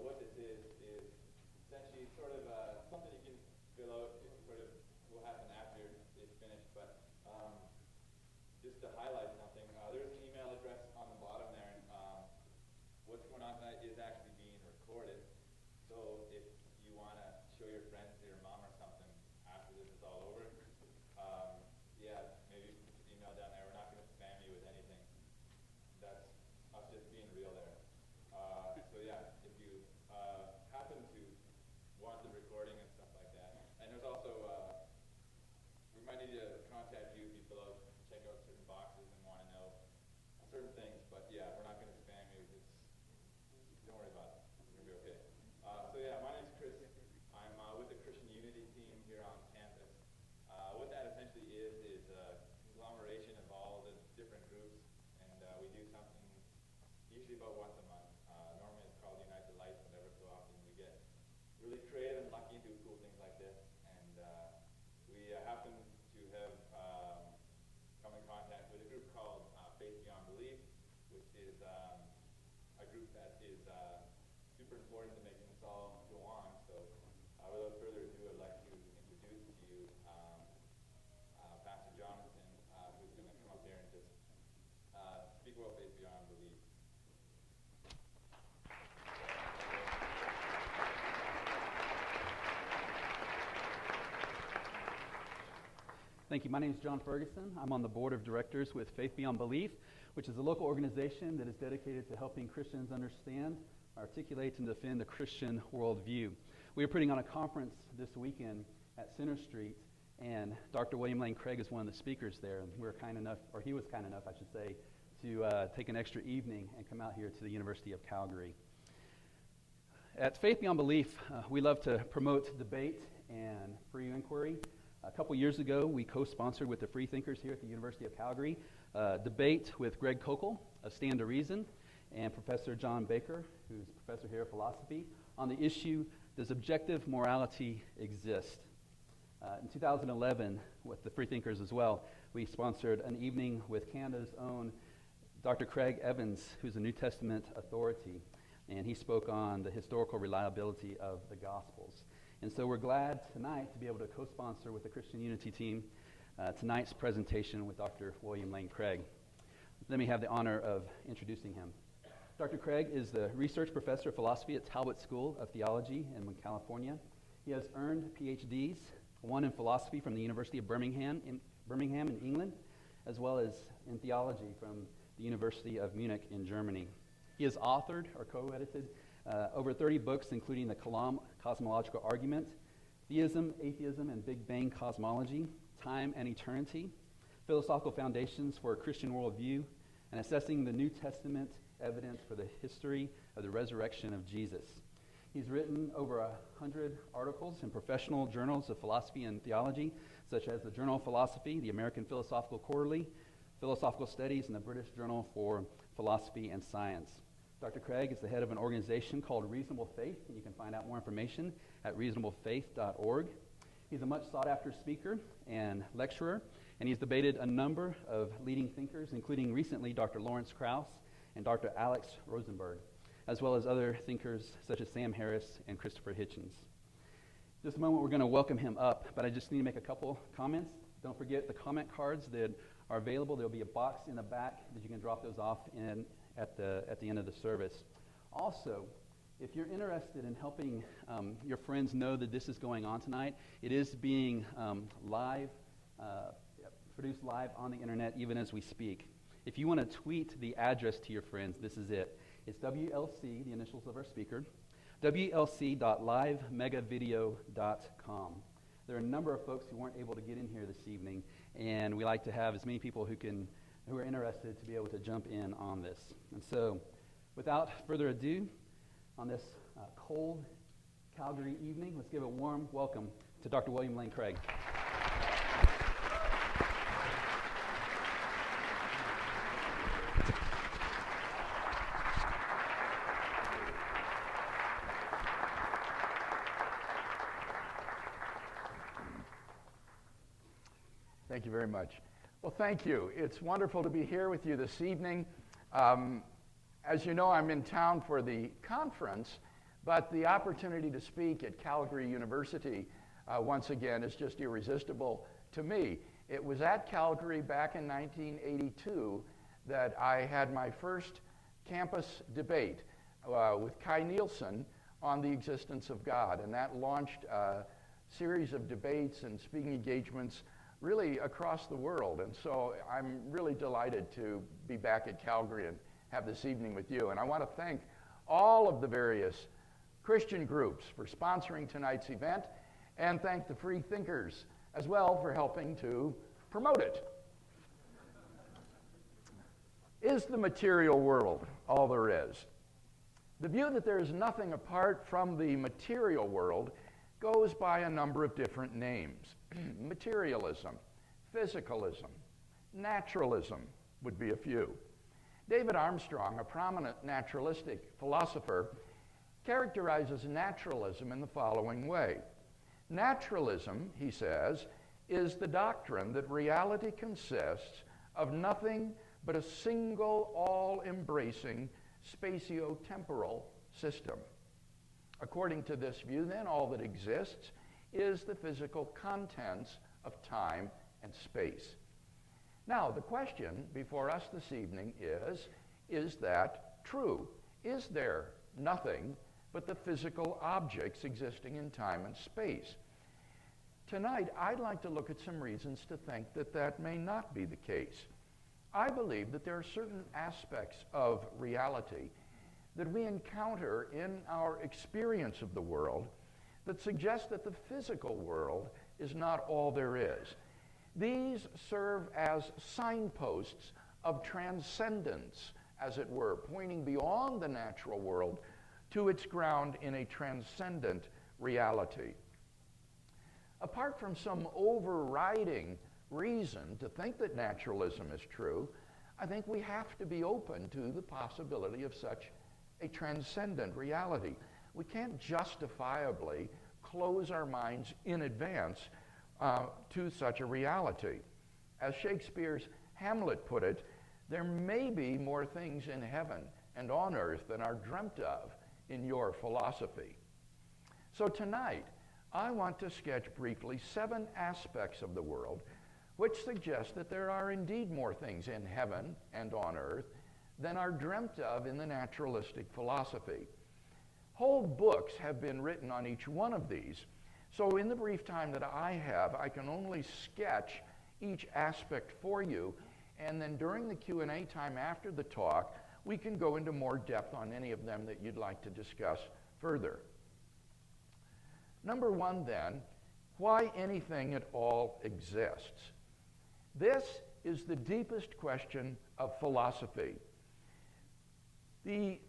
what this is essentially sort of something you can fill out. It sort of will happen after it's finished, but just to highlight something, there's an email address on the bottom there. And, what's going on tonight is actually being recorded. So if you want to show your friends or your mom or something after this is all over, maybe just email down there. We're not going to spam you with anything. That's us just being real there. If you happen to want the recording and stuff like that. And there's also, we might need to contact you if you fill out, check out certain boxes and want to know certain things. But yeah, we're not going to spam you. Don't worry about it. It's going to be okay. My name's Chris. I'm with the Christian Unity team here on campus. What that essentially is a conglomeration of all the different groups, and we do something usually about once a month. Normally it's called Unite the Light, but every so often we get really creative and lucky and do cool things like this. And we happen to have come in contact with a group called Faith Beyond Belief, which is a group that is super important to making this all go on. So without further ado, I'd like to introduce to you Pastor Jonathan, who's going to come up here and just speak about Faith Beyond Belief. Thank you. My name is John Ferguson. I'm on the board of directors with Faith Beyond Belief, which is a local organization that is dedicated to helping Christians understand, articulate, and defend the Christian worldview. We are putting on a conference this weekend at Center Street, and Dr. William Lane Craig is one of the speakers there. And he was kind enough, I should say, to take an extra evening and come out here to the University of Calgary. At Faith Beyond Belief, we love to promote debate and free inquiry. A couple years ago, we co-sponsored with the Free Thinkers here at the University of Calgary a debate with Greg Kokel of Stand to Reason and Professor John Baker, who's professor here of philosophy, on the issue, does objective morality exist? In 2011, with the Free Thinkers as well, we sponsored an evening with Canada's own Dr. Craig Evans, who's a New Testament authority, and he spoke on the historical reliability of the Gospels. And so we're glad tonight to be able to co-sponsor with the Christian Unity team tonight's presentation with Dr. William Lane Craig. Let me have the honor of introducing him. Dr. Craig is the research professor of philosophy at Talbot School of Theology in California. He has earned PhDs, one in philosophy from the University of Birmingham in England, as well as in theology from the University of Munich in Germany. He has authored or co-edited over 30 books, including The Cosmological Argument, Theism, Atheism, and Big Bang Cosmology, Time and Eternity, Philosophical Foundations for a Christian Worldview, and Assessing the New Testament Evidence for the History of the Resurrection of Jesus. He's written over 100 articles in professional journals of philosophy and theology, such as the Journal of Philosophy, the American Philosophical Quarterly, Philosophical Studies, and the British Journal for Philosophy and Science. Dr. Craig is the head of an organization called Reasonable Faith, and you can find out more information at reasonablefaith.org. He's a much sought-after speaker and lecturer, and he's debated a number of leading thinkers, including recently Dr. Lawrence Krauss and Dr. Alex Rosenberg, as well as other thinkers such as Sam Harris and Christopher Hitchens. Just a moment, we're going to welcome him up, but I just need to make a couple comments. Don't forget the comment cards that are available. There'll be a box in the back that you can drop those off in at the end of the service. Also, if you're interested in helping your friends know that this is going on tonight, it is being produced live on the internet even as we speak. If you want to tweet the address to your friends, this is it. It's WLC, the initials of our speaker, WLC.livemegavideo.com. There are a number of folks who weren't able to get in here this evening, and we like to have as many people who are interested to be able to jump in on this. And so, without further ado, on this cold Calgary evening, let's give a warm welcome to Dr. William Lane Craig. Thank you very much. Well, thank you. It's wonderful to be here with you this evening. As you know, I'm in town for the conference, But the opportunity to speak at Calgary University once again is just irresistible to me. It was at Calgary back in 1982 that I had my first campus debate with Kai Nielsen on the existence of God, and that launched a series of debates and speaking engagements really across the world. And so I'm really delighted to be back at Calgary and have this evening with you. And I want to thank all of the various Christian groups for sponsoring tonight's event, and thank the free thinkers as well for helping to promote it. Is the material world all there is? The view that there is nothing apart from the material world goes by a number of different names. Materialism, physicalism, naturalism would be a few. David Armstrong, a prominent naturalistic philosopher, characterizes naturalism in the following way. Naturalism, he says, is the doctrine that reality consists of nothing but a single, all-embracing, spatio-temporal system. According to this view, then, all that exists is the physical contents of time and space. Now, the question before us this evening is that true? Is there nothing but the physical objects existing in time and space? Tonight, I'd like to look at some reasons to think that that may not be the case. I believe that there are certain aspects of reality that we encounter in our experience of the world that suggest that the physical world is not all there is. These serve as signposts of transcendence, as it were, pointing beyond the natural world to its ground in a transcendent reality. Apart from some overriding reason to think that naturalism is true, I think we have to be open to the possibility of such a transcendent reality. We can't justifiably close our minds in advance to such a reality. As Shakespeare's Hamlet put it, there may be more things in heaven and on earth than are dreamt of in your philosophy. So tonight, I want to sketch briefly 7 aspects of the world which suggest that there are indeed more things in heaven and on earth than are dreamt of in the naturalistic philosophy. Whole books have been written on each one of these, so in the brief time that I have, I can only sketch each aspect for you, and then during the Q&A time after the talk, we can go into more depth on any of them that you'd like to discuss further. Number 1 then, why anything at all exists? This is the deepest question of philosophy. The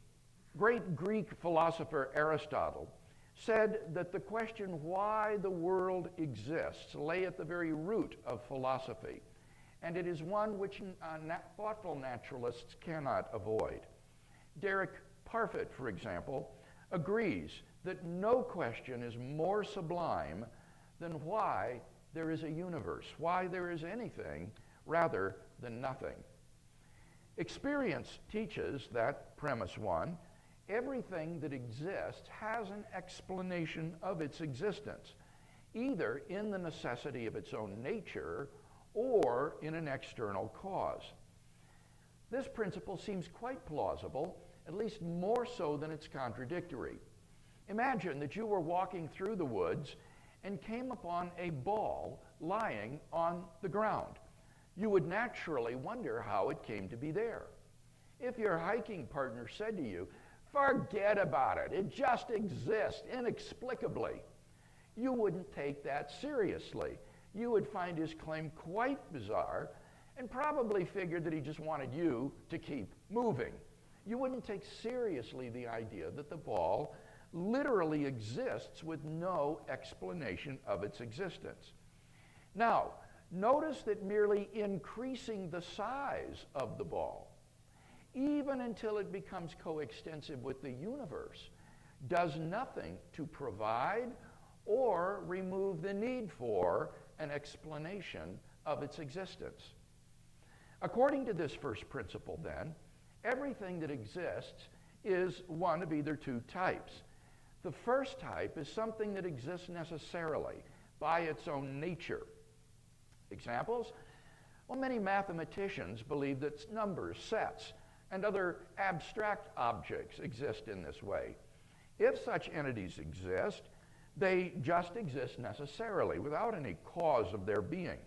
great Greek philosopher Aristotle said that the question why the world exists lay at the very root of philosophy, and it is one which thoughtful naturalists cannot avoid. Derek Parfit, for example, agrees that no question is more sublime than why there is a universe, why there is anything rather than nothing. Experience teaches that, premise 1, everything that exists has an explanation of its existence, either in the necessity of its own nature or in an external cause. This principle seems quite plausible, at least more so than it's contradictory. Imagine that you were walking through the woods and came upon a ball lying on the ground. You would naturally wonder how it came to be there. If your hiking partner said to you, "Forget about it, it just exists inexplicably," you wouldn't take that seriously. You would find his claim quite bizarre and probably figure that he just wanted you to keep moving. You wouldn't take seriously the idea that the ball literally exists with no explanation of its existence. Now, notice that merely increasing the size of the ball, even until it becomes coextensive with the universe, does nothing to provide or remove the need for an explanation of its existence. According to this first principle, then, everything that exists is one of either 2 types. The first type is something that exists necessarily by its own nature. Examples? Well, many mathematicians believe that numbers, sets, and other abstract objects exist in this way. If such entities exist, they just exist necessarily without any cause of their being.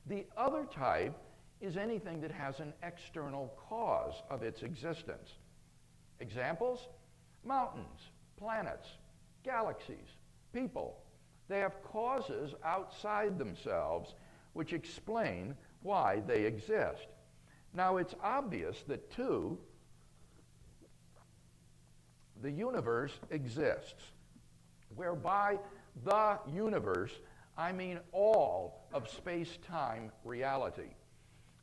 The other type is anything that has an external cause of its existence. Examples? Mountains, planets, galaxies, people. They have causes outside themselves which explain why they exist. Now, it's obvious that, too, the universe exists, whereby the universe, I mean all of space-time reality.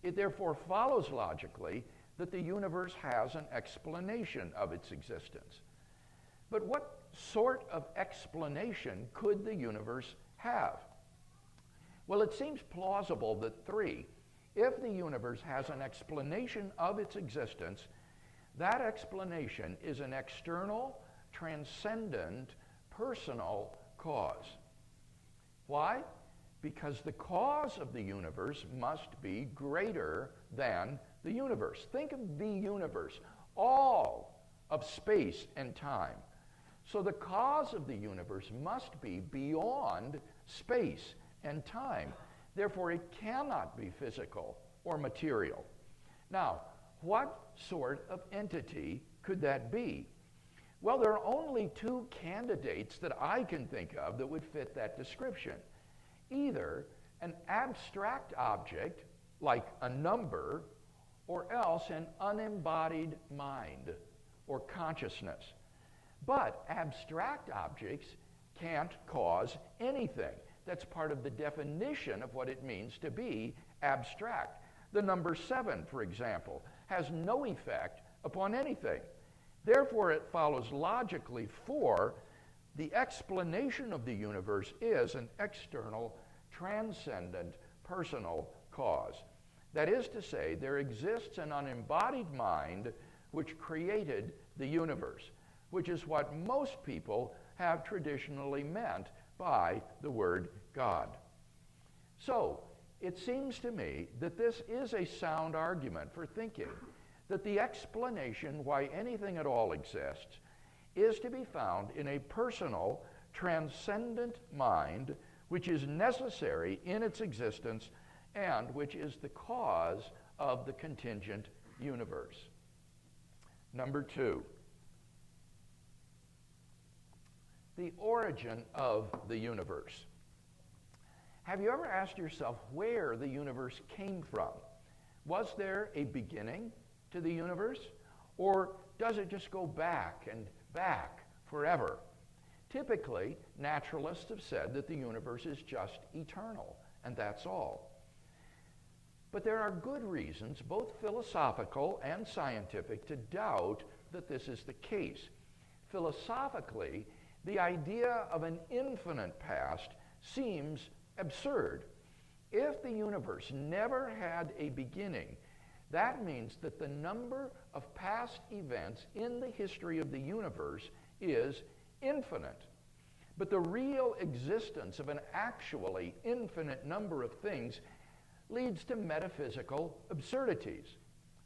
It therefore follows logically that the universe has an explanation of its existence. But what sort of explanation could the universe have? Well, it seems plausible that if the universe has an explanation of its existence, that explanation is an external, transcendent, personal cause. Why? Because the cause of the universe must be greater than the universe. Think of the universe, all of space and time. So the cause of the universe must be beyond space and time. Therefore, it cannot be physical or material. Now, what sort of entity could that be? Well, there are only two candidates that I can think of that would fit that description. Either an abstract object, like a number, or else an unembodied mind or consciousness. But abstract objects can't cause anything. That's part of the definition of what it means to be abstract. The number 7, for example, has no effect upon anything. Therefore, it follows logically the explanation of the universe is an external, transcendent, personal cause. That is to say, there exists an unembodied mind which created the universe, which is what most people have traditionally meant by the word God. So, it seems to me that this is a sound argument for thinking that the explanation why anything at all exists is to be found in a personal, transcendent mind which is necessary in its existence and which is the cause of the contingent universe. Number 2, the origin of the universe. Have you ever asked yourself where the universe came from? Was there a beginning to the universe? Or does it just go back and back forever? Typically, naturalists have said that the universe is just eternal, and that's all. But there are good reasons, both philosophical and scientific, to doubt that this is the case. Philosophically, the idea of an infinite past seems absurd. If the universe never had a beginning, that means that the number of past events in the history of the universe is infinite. But the real existence of an actually infinite number of things leads to metaphysical absurdities.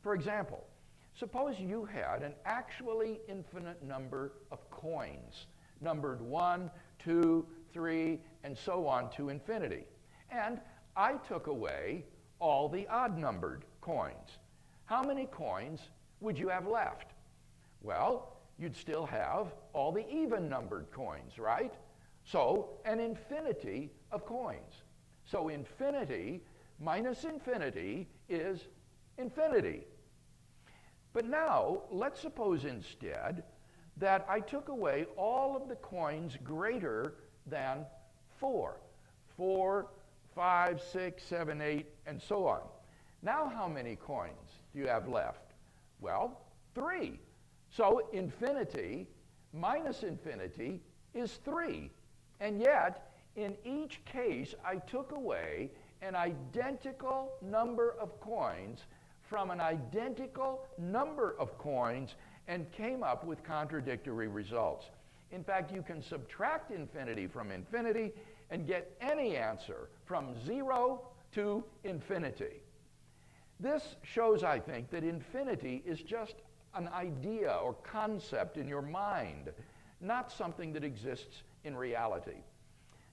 For example, suppose you had an actually infinite number of coins, numbered 1, 2, 3, and so on to infinity. And I took away all the odd-numbered coins. How many coins would you have left? Well, you'd still have all the even-numbered coins, right? So, an infinity of coins. So infinity minus infinity is infinity. But now, let's suppose instead that I took away all of the coins greater than 4. 4, 5, 6, 7, 8, and so on. Now how many coins do you have left? Well, 3. So infinity minus infinity is 3. And yet, in each case, I took away an identical number of coins from an identical number of coins, and came up with contradictory results. In fact, you can subtract infinity from infinity and get any answer from 0 to infinity. This shows, I think, that infinity is just an idea or concept in your mind, not something that exists in reality.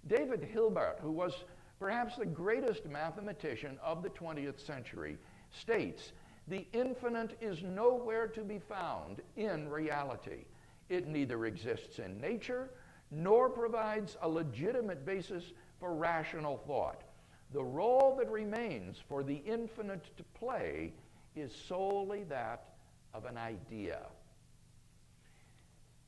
David Hilbert, who was perhaps the greatest mathematician of the 20th century, states, "The infinite is nowhere to be found in reality. It neither exists in nature nor provides a legitimate basis for rational thought. The role that remains for the infinite to play is solely that of an idea."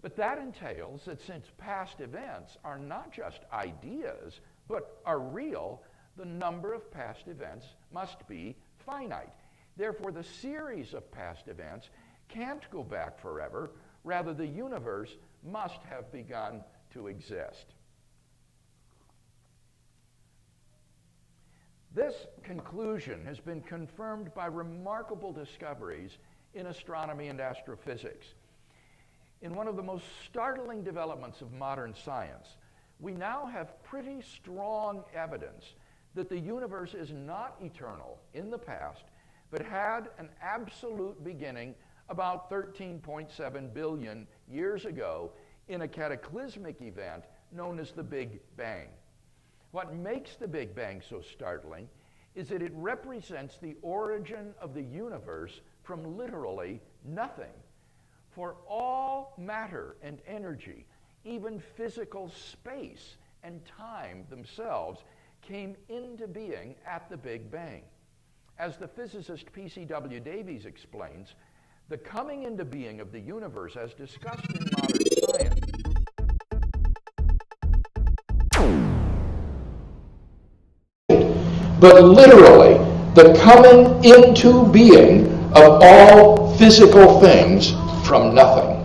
But that entails that since past events are not just ideas, but are real, the number of past events must be finite. Therefore, the series of past events can't go back forever. Rather, the universe must have begun to exist. This conclusion has been confirmed by remarkable discoveries in astronomy and astrophysics. In one of the most startling developments of modern science, we now have pretty strong evidence that the universe is not eternal in the past, but had an absolute beginning about 13.7 billion years ago in a cataclysmic event known as the Big Bang. What makes the Big Bang so startling is that it represents the origin of the universe from literally nothing. For all matter and energy, even physical space and time themselves, came into being at the Big Bang. As the physicist P.C.W. Davies explains, the coming into being of the universe as discussed in modern science but literally the coming into being of all physical things from nothing.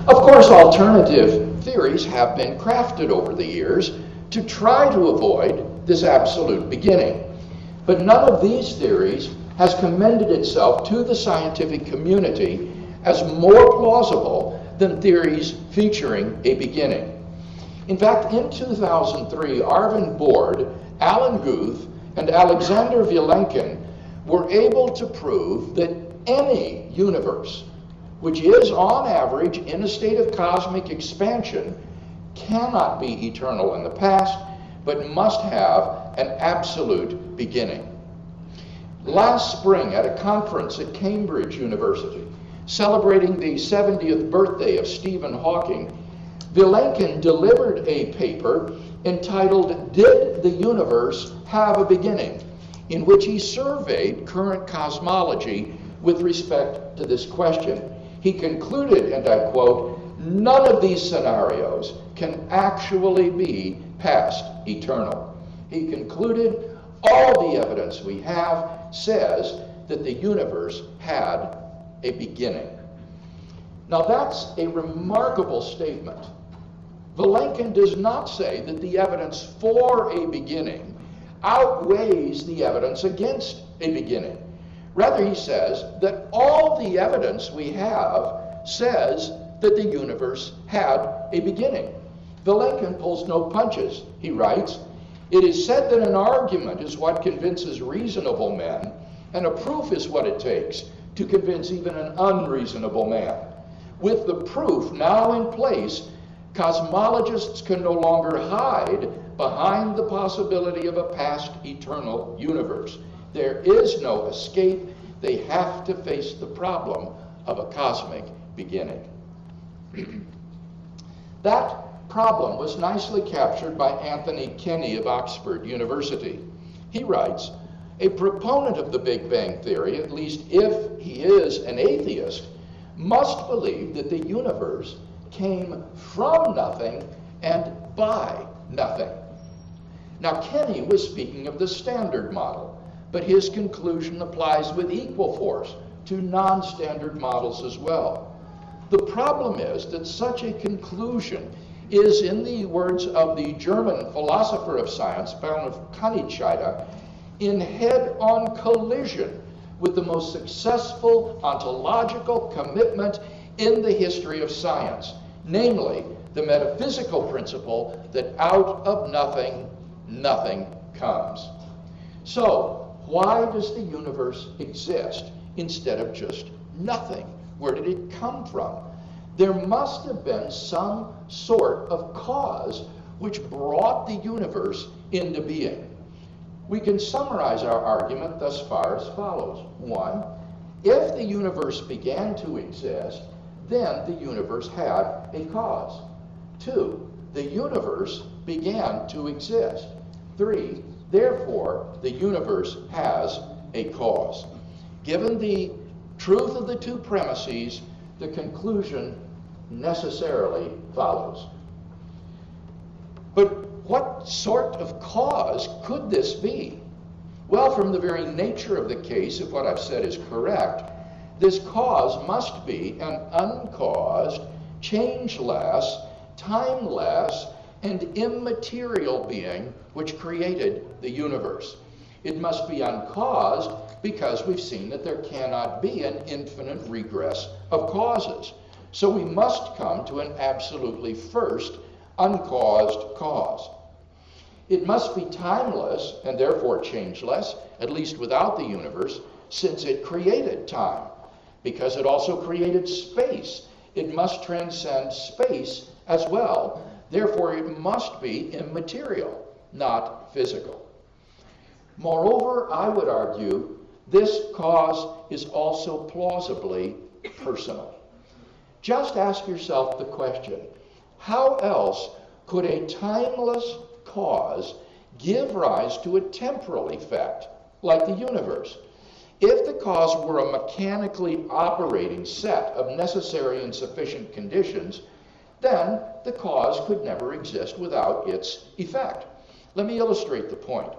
Of course, alternative theories have been crafted over the years to try to avoid this absolute beginning. But none of these theories has commended itself to the scientific community as more plausible than theories featuring a beginning. In fact, in 2003, Arvind Borde, Alan Guth, and Alexander Vilenkin were able to prove that any universe, which is on average in a state of cosmic expansion, cannot be eternal in the past, but must have an absolute beginning. Last spring, at a conference at Cambridge University, celebrating the 70th birthday of Stephen Hawking, Vilenkin delivered a paper entitled "Did the Universe Have a Beginning?", in which he surveyed current cosmology with respect to this question. He concluded, and I quote, "None of these scenarios can actually be past eternal." He concluded, all the evidence we have says that the universe had a beginning. Now that's a remarkable statement. Vilenkin does not say that the evidence for a beginning outweighs the evidence against a beginning. Rather, he says that all the evidence we have says that the universe had a beginning. Vilenkin pulls no punches. He writes, "It is said that an argument is what convinces reasonable men, and a proof is what it takes to convince even an unreasonable man. With the proof now in place, cosmologists can no longer hide behind the possibility of a past eternal universe. There is no escape. They have to face the problem of a cosmic beginning." That problem was nicely captured by Anthony Kenny of Oxford University. He writes, "A proponent of the Big Bang theory, at least if he is an atheist, must believe that the universe came from nothing and by nothing." Now, Kenny was speaking of the Standard Model, but his conclusion applies with equal force to non-standard models as well. The problem is that such a conclusion is, in the words of the German philosopher of science, Baron of Kanitscheide, in head-on collision with the most successful ontological commitment in the history of science, namely the metaphysical principle that out of nothing, nothing comes. So, why does the universe exist instead of just nothing? Where did it come from? There must have been some sort of cause which brought the universe into being. We can summarize our argument thus far as follows. 1, if the universe began to exist, then the universe had a cause. 2, the universe began to exist. 3, therefore, the universe has a cause. Given the truth of the two premises, the conclusion necessarily follows. But what sort of cause could this be? Well, from the very nature of the case, if what I've said is correct, this cause must be an uncaused, changeless, timeless, and immaterial being which created the universe. It must be uncaused because we've seen that there cannot be an infinite regress of causes. So we must come to an absolutely first, uncaused cause. It must be timeless and therefore changeless, at least without the universe, since it created time. Because it also created space, it must transcend space as well. Therefore, it must be immaterial, not physical. Moreover, I would argue this cause is also plausibly personal. Just ask yourself the question, how else could a timeless cause give rise to a temporal effect like the universe? If the cause were a mechanically operating set of necessary and sufficient conditions, then the cause could never exist without its effect. Let me illustrate the point.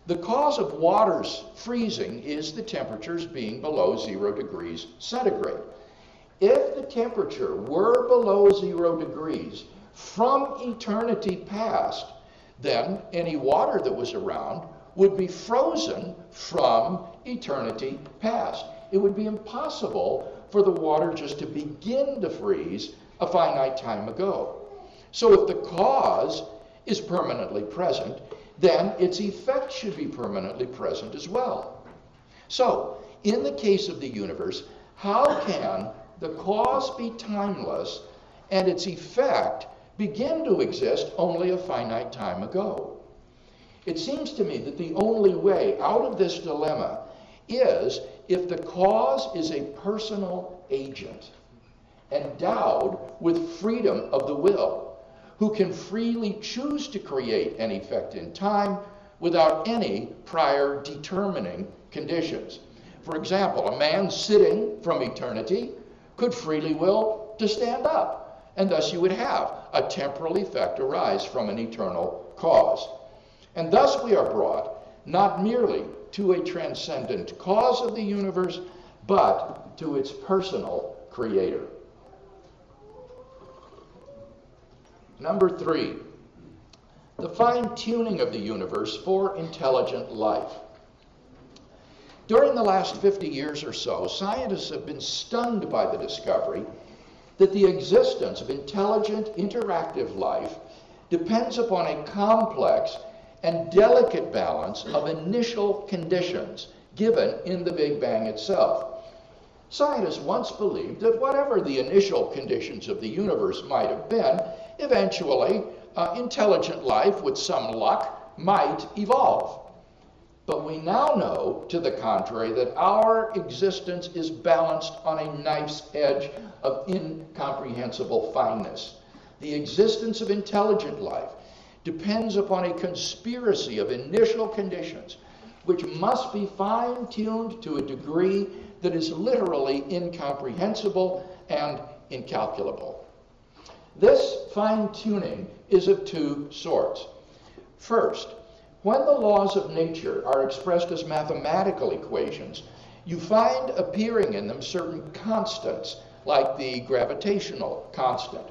The cause of water's freezing is the temperatures being below 0 degrees centigrade. If the temperature were below 0 degrees from eternity past, then any water that was around would be frozen from eternity past. It would be impossible for the water just to begin to freeze a finite time ago. So if the cause is permanently present, then its effect should be permanently present as well. So, in the case of the universe, how can the cause be timeless and its effect begin to exist only a finite time ago? It seems to me that the only way out of this dilemma is if the cause is a personal agent endowed with freedom of the will, who can freely choose to create an effect in time without any prior determining conditions. For example, a man sitting from eternity could freely will to stand up, and thus you would have a temporal effect arise from an eternal cause. And thus we are brought not merely to a transcendent cause of the universe, but to its personal creator. Number 3, the fine-tuning of the universe for intelligent life. During the last 50 years or so, scientists have been stunned by the discovery that the existence of intelligent, interactive life depends upon a complex and delicate balance of initial conditions given in the Big Bang itself. Scientists once believed that whatever the initial conditions of the universe might have been, eventually intelligent life, with some luck, might evolve. But we now know, to the contrary, that our existence is balanced on a knife's edge of incomprehensible fineness. The existence of intelligent life depends upon a conspiracy of initial conditions which must be fine-tuned to a degree that is literally incomprehensible and incalculable. This fine-tuning is of two sorts. First, when the laws of nature are expressed as mathematical equations, you find appearing in them certain constants, like the gravitational constant.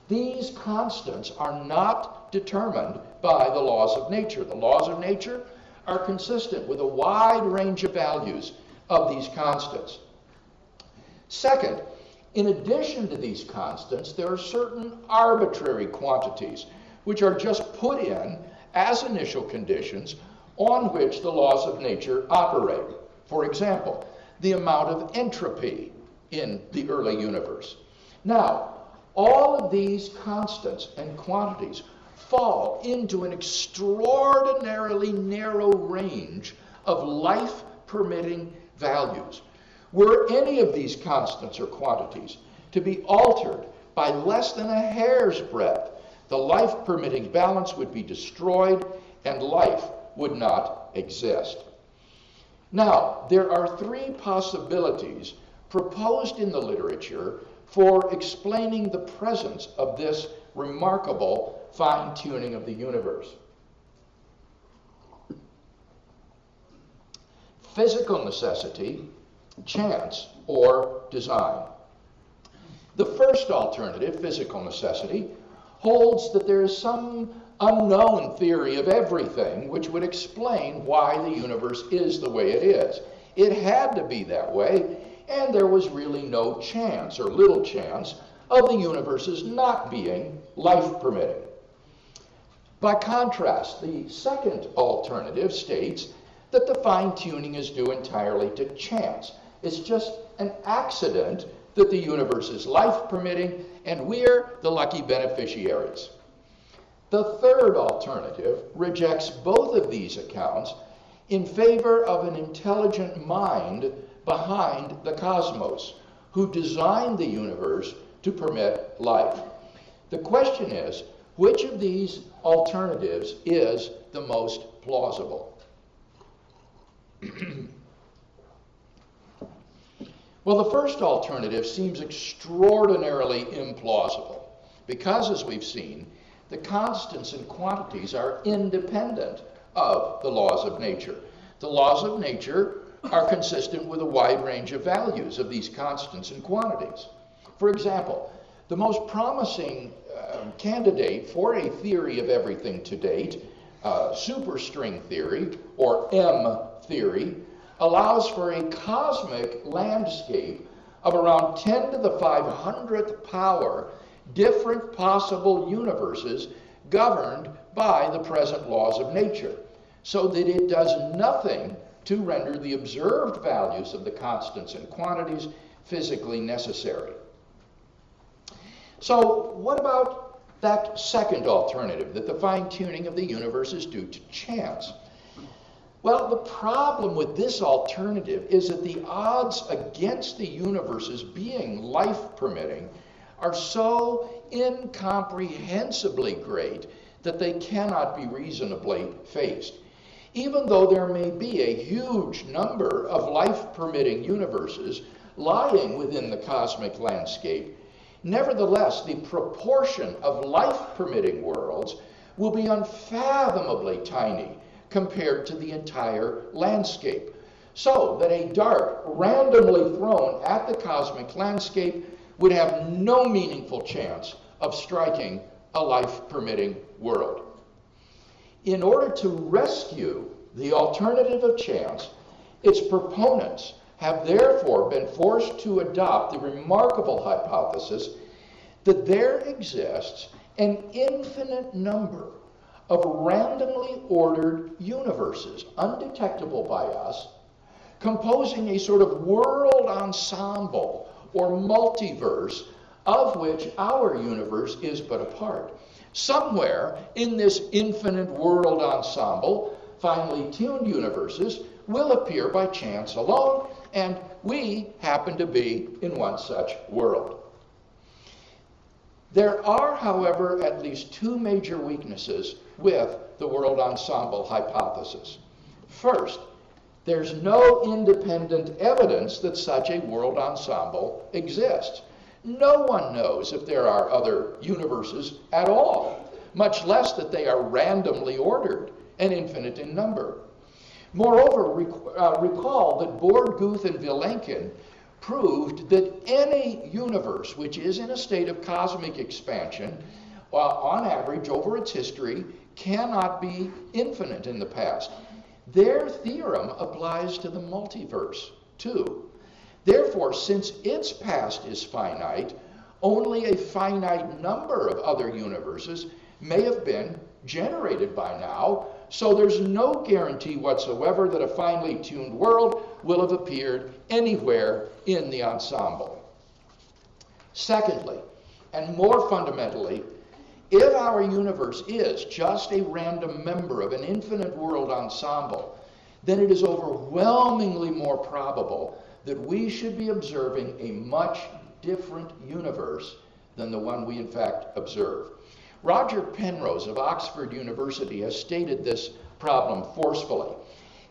These constants are not determined by the laws of nature. The laws of nature are consistent with a wide range of values of these constants. Second, in addition to these constants, there are certain arbitrary quantities which are just put in as initial conditions on which the laws of nature operate. For example, the amount of entropy in the early universe. Now, all of these constants and quantities fall into an extraordinarily narrow range of life-permitting values. Were any of these constants or quantities to be altered by less than a hair's breadth, the life-permitting balance would be destroyed and life would not exist. Now, there are three possibilities proposed in the literature for explaining the presence of this remarkable fine-tuning of the universe. Physical necessity, chance, or design. The first alternative, physical necessity, holds that there is some unknown theory of everything which would explain why the universe is the way it is. It had to be that way, and there was really no chance, or little chance, of the universe's not being life-permitting. By contrast, the second alternative states that the fine-tuning is due entirely to chance. It's just an accident that the universe is life-permitting, and we're the lucky beneficiaries. The third alternative rejects both of these accounts in favor of an intelligent mind behind the cosmos, who designed the universe to permit life. The question is, which of these alternatives is the most plausible? Well, the first alternative seems extraordinarily implausible because, as we've seen, the constants and quantities are independent of the laws of nature. The laws of nature are consistent with a wide range of values of these constants and quantities. For example, the most promising candidate for a theory of everything to date, superstring theory, or M theory, allows for a cosmic landscape of around 10 to the 500th power different possible universes governed by the present laws of nature, so that it does nothing to render the observed values of the constants and quantities physically necessary. So what about that second alternative, that the fine-tuning of the universe is due to chance? Well, the problem with this alternative is that the odds against the universe's being life-permitting are so incomprehensibly great that they cannot be reasonably faced. Even though there may be a huge number of life-permitting universes lying within the cosmic landscape, nevertheless, the proportion of life-permitting worlds will be unfathomably tiny compared to the entire landscape, so that a dart randomly thrown at the cosmic landscape would have no meaningful chance of striking a life-permitting world. In order to rescue the alternative of chance, its proponents have therefore been forced to adopt the remarkable hypothesis that there exists an infinite number of randomly ordered universes, undetectable by us, composing a sort of world ensemble or multiverse of which our universe is but a part. Somewhere in this infinite world ensemble, finely tuned universes will appear by chance alone, and we happen to be in one such world. There are, however, at least two major weaknesses with the world ensemble hypothesis. First, there's no independent evidence that such a world ensemble exists. No one knows if there are other universes at all, much less that they are randomly ordered and infinite in number. Moreover, recall that Bohr, Guth, and Vilenkin proved that any universe which is in a state of cosmic expansion, on average over its history, cannot be infinite in the past. Their theorem applies to the multiverse 2. Therefore, since its past is finite, only a finite number of other universes may have been generated by now, so there's no guarantee whatsoever that a finely tuned world will have appeared anywhere in the ensemble. Secondly, and more fundamentally, if our universe is just a random member of an infinite world ensemble, then it is overwhelmingly more probable that we should be observing a much different universe than the one we in fact observe. Roger Penrose of Oxford University has stated this problem forcefully.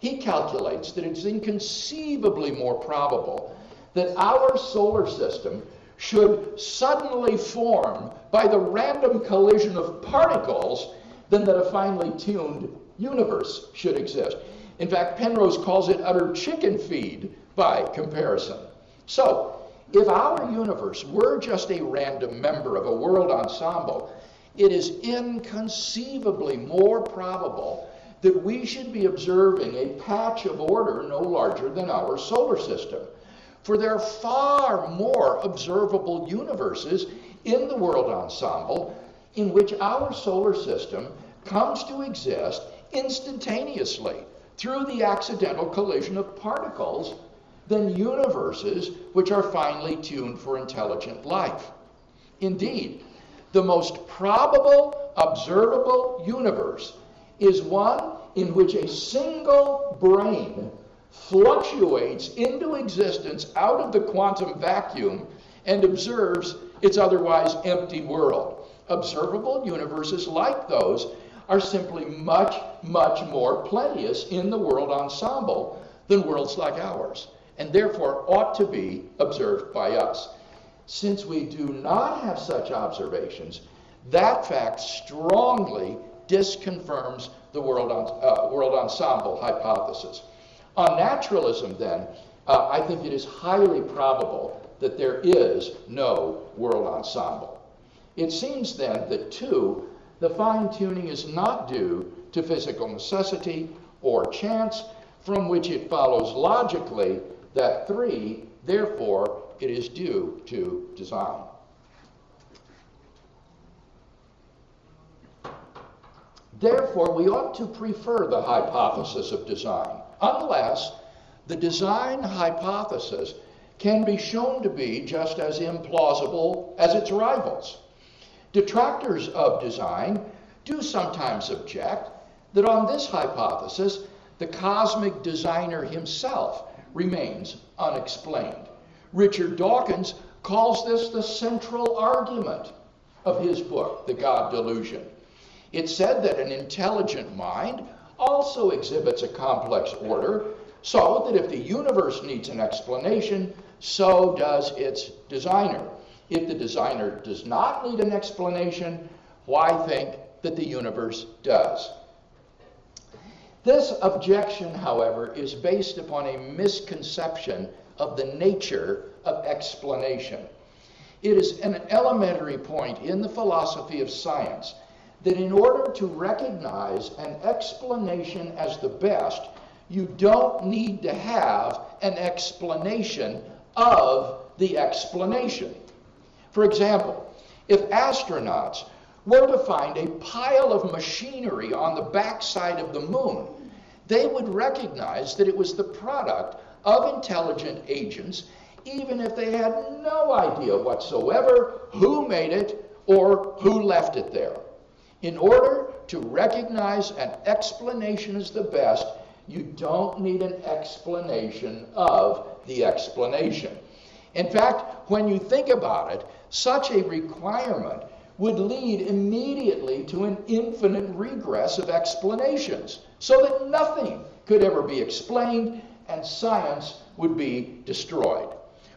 He calculates that it's inconceivably more probable that our solar system should suddenly form by the random collision of particles than that a finely tuned universe should exist. In fact, Penrose calls it utter chicken feed by comparison. So, if our universe were just a random member of a world ensemble, it is inconceivably more probable that we should be observing a patch of order no larger than our solar system. For there are far more observable universes in the world ensemble in which our solar system comes to exist instantaneously through the accidental collision of particles than universes which are finely tuned for intelligent life. Indeed, the most probable observable universe is one in which a single brain fluctuates into existence out of the quantum vacuum and observes its otherwise empty world. Observable universes like those are simply much, much more plenteous in the world ensemble than worlds like ours, and therefore ought to be observed by us. Since we do not have such observations, that fact strongly disconfirms the world ensemble hypothesis. On naturalism, then, I think it is highly probable that there is no world ensemble. It seems then that 2, the fine-tuning is not due to physical necessity or chance, from which it follows logically that 3, therefore, it is due to design. Therefore, we ought to prefer the hypothesis of design, unless the design hypothesis can be shown to be just as implausible as its rivals. Detractors of design do sometimes object that on this hypothesis, the cosmic designer himself remains unexplained. Richard Dawkins calls this the central argument of his book, The God Delusion. It's said that an intelligent mind also exhibits a complex order, so that if the universe needs an explanation, so does its designer. If the designer does not need an explanation, why think that the universe does? This objection, however, is based upon a misconception of the nature of explanation. It is an elementary point in the philosophy of science that in order to recognize an explanation as the best, you don't need to have an explanation of the explanation. For example, if astronauts were to find a pile of machinery on the backside of the moon, they would recognize that it was the product of intelligent agents, even if they had no idea whatsoever who made it or who left it there. In order to recognize an explanation as the best, you don't need an explanation of the explanation. In fact, when you think about it, such a requirement would lead immediately to an infinite regress of explanations, so that nothing could ever be explained and science would be destroyed.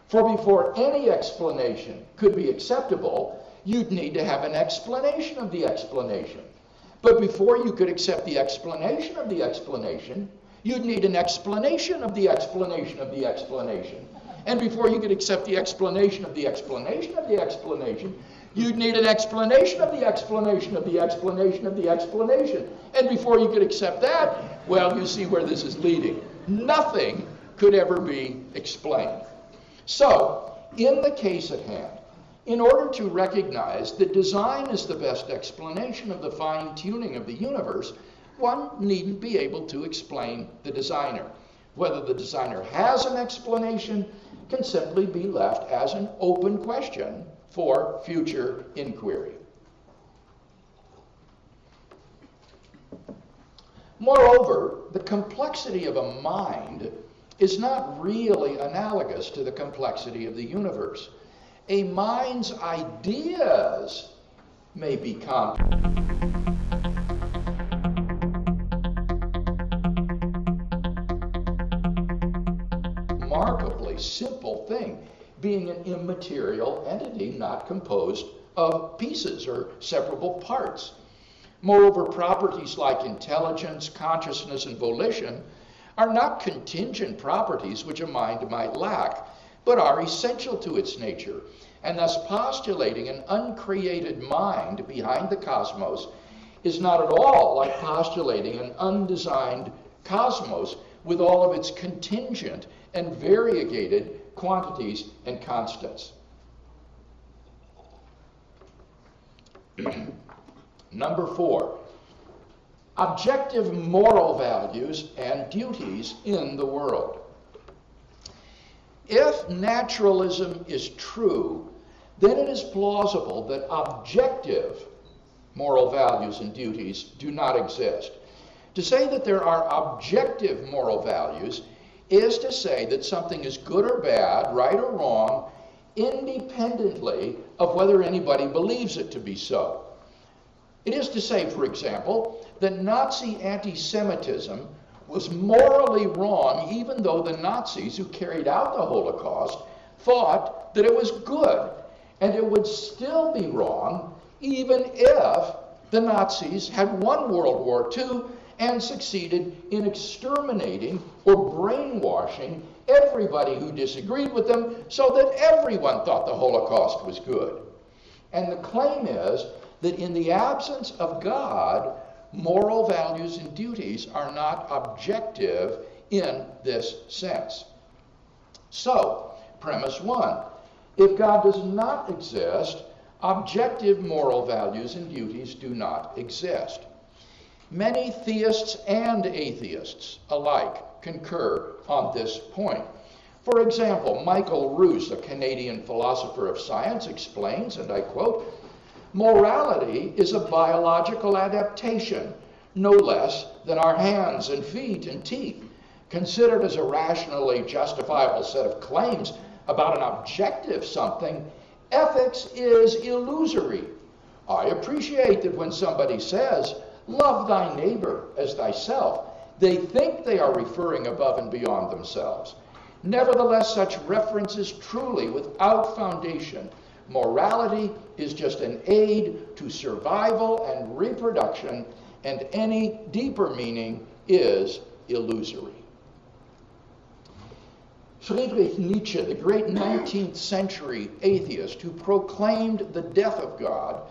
For before any explanation could be acceptable, you'd need to have an explanation of the explanation. But before you could accept the explanation of the explanation, you'd need an explanation of the explanation of the explanation. And before you could accept the explanation of the explanation of the explanation, you'd need an explanation of the explanation of the explanation of the explanation. And before you could accept that, well, you see where this is leading. Nothing could ever be explained. So, in the case at hand, in order to recognize that design is the best explanation of the fine-tuning of the universe, one needn't be able to explain the designer. Whether the designer has an explanation can simply be left as an open question for future inquiry. Moreover, the complexity of a mind is not really analogous to the complexity of the universe. A mind's ideas may be complex. Remarkably simple thing, being an immaterial entity not composed of pieces or separable parts. Moreover, properties like intelligence, consciousness, and volition are not contingent properties which a mind might lack, but are essential to its nature, and thus postulating an uncreated mind behind the cosmos is not at all like postulating an undesigned cosmos with all of its contingent and variegated quantities and constants. Number 4, objective moral values and duties in the world. If naturalism is true, then it is plausible that objective moral values and duties do not exist. To say that there are objective moral values is to say that something is good or bad, right or wrong, independently of whether anybody believes it to be so. It is to say, for example, that Nazi anti-Semitism was morally wrong even though the Nazis who carried out the Holocaust thought that it was good, and it would still be wrong even if the Nazis had won World War II and succeeded in exterminating or brainwashing everybody who disagreed with them so that everyone thought the Holocaust was good. And the claim is that in the absence of God, moral values and duties are not objective in this sense. So, premise 1, if God does not exist, objective moral values and duties do not exist. Many theists and atheists alike concur on this point. For example, Michael Ruse, a Canadian philosopher of science, explains, and I quote, "Morality is a biological adaptation, no less than our hands and feet and teeth. Considered as a rationally justifiable set of claims about an objective something, ethics is illusory. I appreciate that when somebody says, 'Love thy neighbor as thyself,' they think they are referring above and beyond themselves. Nevertheless, such reference is truly without foundation. Morality is just an aid to survival and reproduction, and any deeper meaning is illusory." Friedrich Nietzsche, the great 19th century atheist who proclaimed the death of God,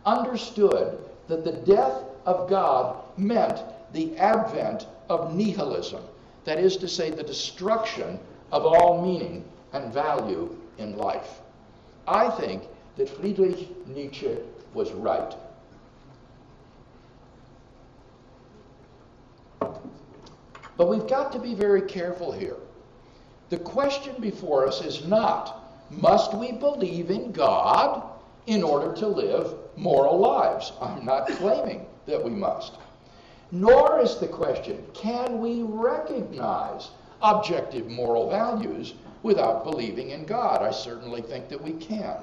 understood that the death of God meant the advent of nihilism, that is to say, the destruction of all meaning and value in life. I think that Friedrich Nietzsche was right. But we've got to be very careful here. The question before us is not, must we believe in God in order to live moral lives? I'm not claiming that we must. Nor is the question, can we recognize objective moral values without believing in God? I certainly think that we can.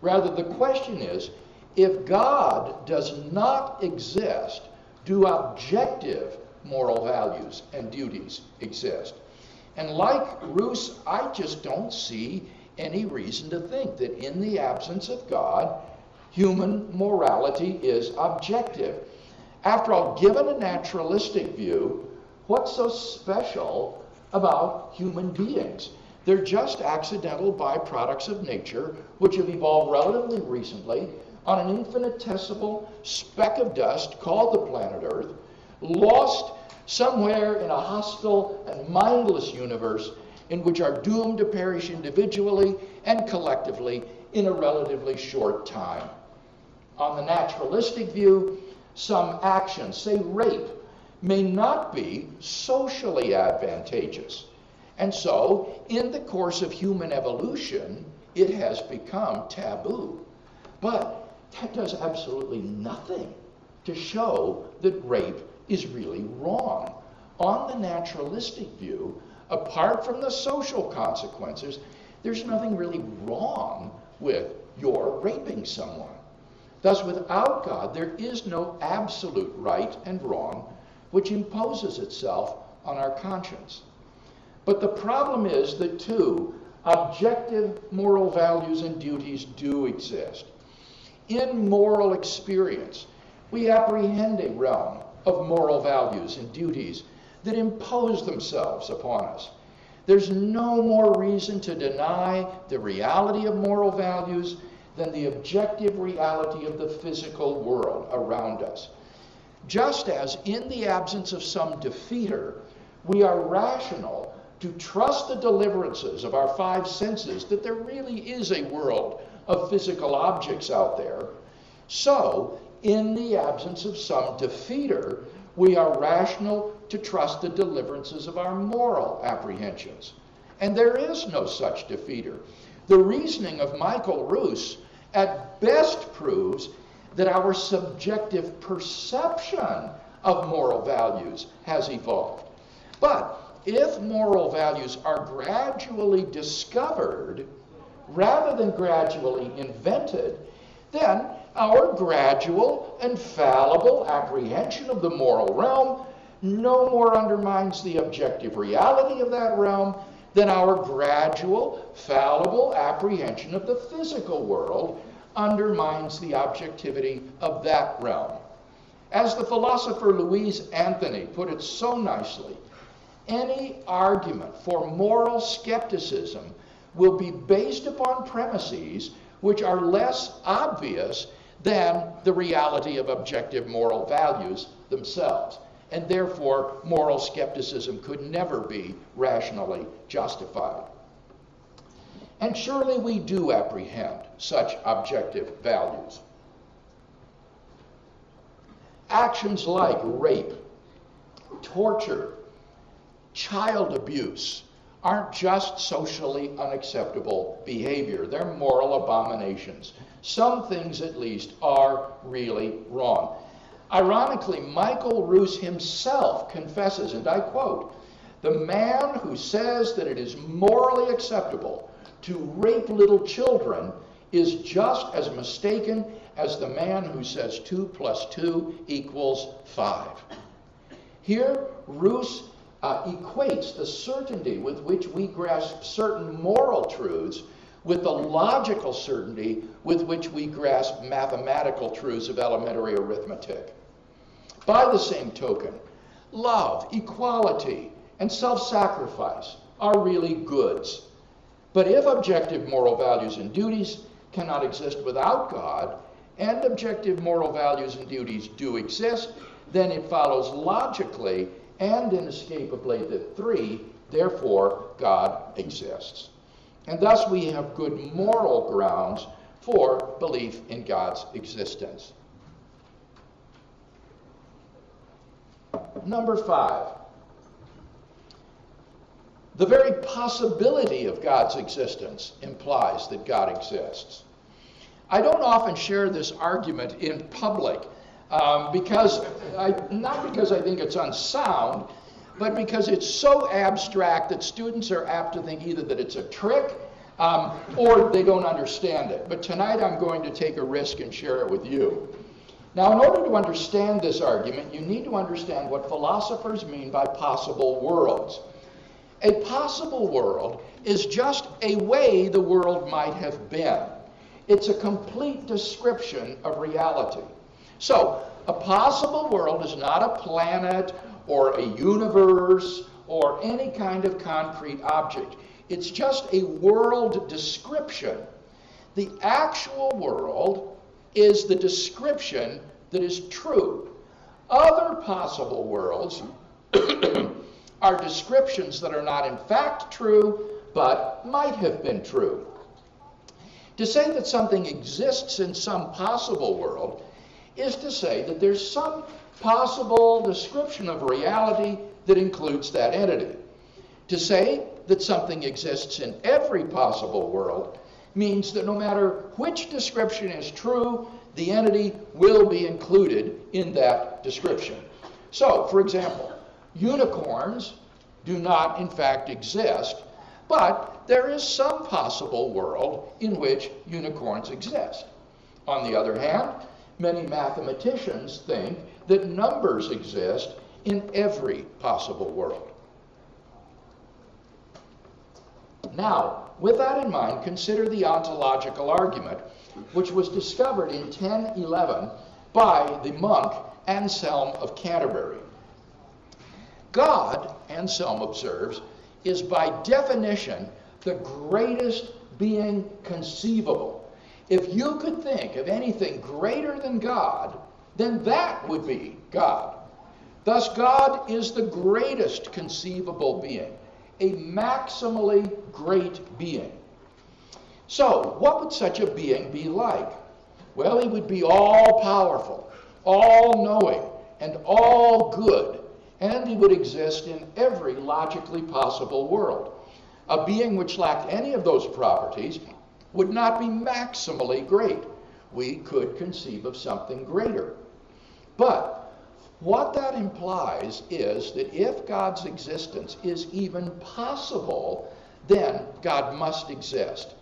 Rather, the question is, if God does not exist, do objective moral values and duties exist? And like Ruse, I just don't see any reason to think that in the absence of God, human morality is objective. After all, given a naturalistic view, what's so special about human beings? They're just accidental byproducts of nature, which have evolved relatively recently on an infinitesimal speck of dust called the planet Earth, lost somewhere in a hostile and mindless universe in which are doomed to perish individually and collectively in a relatively short time. On the naturalistic view, some actions, say rape, may not be socially advantageous. And so, in the course of human evolution, it has become taboo. But that does absolutely nothing to show that rape is really wrong. On the naturalistic view, apart from the social consequences, there's nothing really wrong with your raping someone. Thus, without God, there is no absolute right and wrong which imposes itself on our conscience. But the problem is that, too, objective moral values and duties do exist. In moral experience, we apprehend a realm of moral values and duties that impose themselves upon us. There's no more reason to deny the reality of moral values than the objective reality of the physical world around us. Just as in the absence of some defeater, we are rational to trust the deliverances of our five senses that there really is a world of physical objects out there, so in the absence of some defeater, we are rational to trust the deliverances of our moral apprehensions. And there is no such defeater. The reasoning of Michael Roos at best proves that our subjective perception of moral values has evolved. But if moral values are gradually discovered rather than gradually invented, then our gradual and fallible apprehension of the moral realm no more undermines the objective reality of that realm than our gradual, fallible apprehension of the physical world undermines the objectivity of that realm. As the philosopher Louise Anthony put it so nicely, any argument for moral skepticism will be based upon premises which are less obvious than the reality of objective moral values themselves. And therefore, moral skepticism could never be rationally justified. And surely we do apprehend such objective values. Actions like rape, torture, child abuse aren't just socially unacceptable behavior. They're moral abominations. Some things, at least, are really wrong. Ironically, Michael Roos himself confesses, and I quote, "The man who says that it is morally acceptable to rape little children is just as mistaken as the man who says 2 + 2 = 5. Here, Roos equates the certainty with which we grasp certain moral truths with the logical certainty with which we grasp mathematical truths of elementary arithmetic. By the same token, love, equality, and self-sacrifice are really goods. But if objective moral values and duties cannot exist without God, and objective moral values and duties do exist, then it follows logically and inescapably that 3, therefore, God exists. And thus we have good moral grounds for belief in God's existence. Number 5, the very possibility of God's existence implies that God exists. I don't often share this argument in public not because I think it's unsound, but because it's so abstract that students are apt to think either that it's a trick or they don't understand it. But tonight I'm going to take a risk and share it with you. Now, in order to understand this argument, you need to understand what philosophers mean by possible worlds. A possible world is just a way the world might have been. It's a complete description of reality. So, a possible world is not a planet or a universe or any kind of concrete object. It's just a world description. The actual world is the description that is true. Other possible worlds are descriptions that are not in fact true, but might have been true. To say that something exists in some possible world is to say that there's some possible description of reality that includes that entity. To say that something exists in every possible world means that no matter which description is true, the entity will be included in that description. So, for example, unicorns do not in fact exist, but there is some possible world in which unicorns exist. On the other hand, many mathematicians think that numbers exist in every possible world. Now, with that in mind, consider the ontological argument, which was discovered in 1011 by the monk Anselm of Canterbury. God, Anselm observes, is by definition the greatest being conceivable. If you could think of anything greater than God, then that would be God. Thus, God is the greatest conceivable being, a maximally great being. So, what would such a being be like? Well, he would be all-powerful, all-knowing, and all-good, and he would exist in every logically possible world. A being which lacked any of those properties would not be maximally great. We could conceive of something greater. But what that implies is that if God's existence is even possible, then God must exist.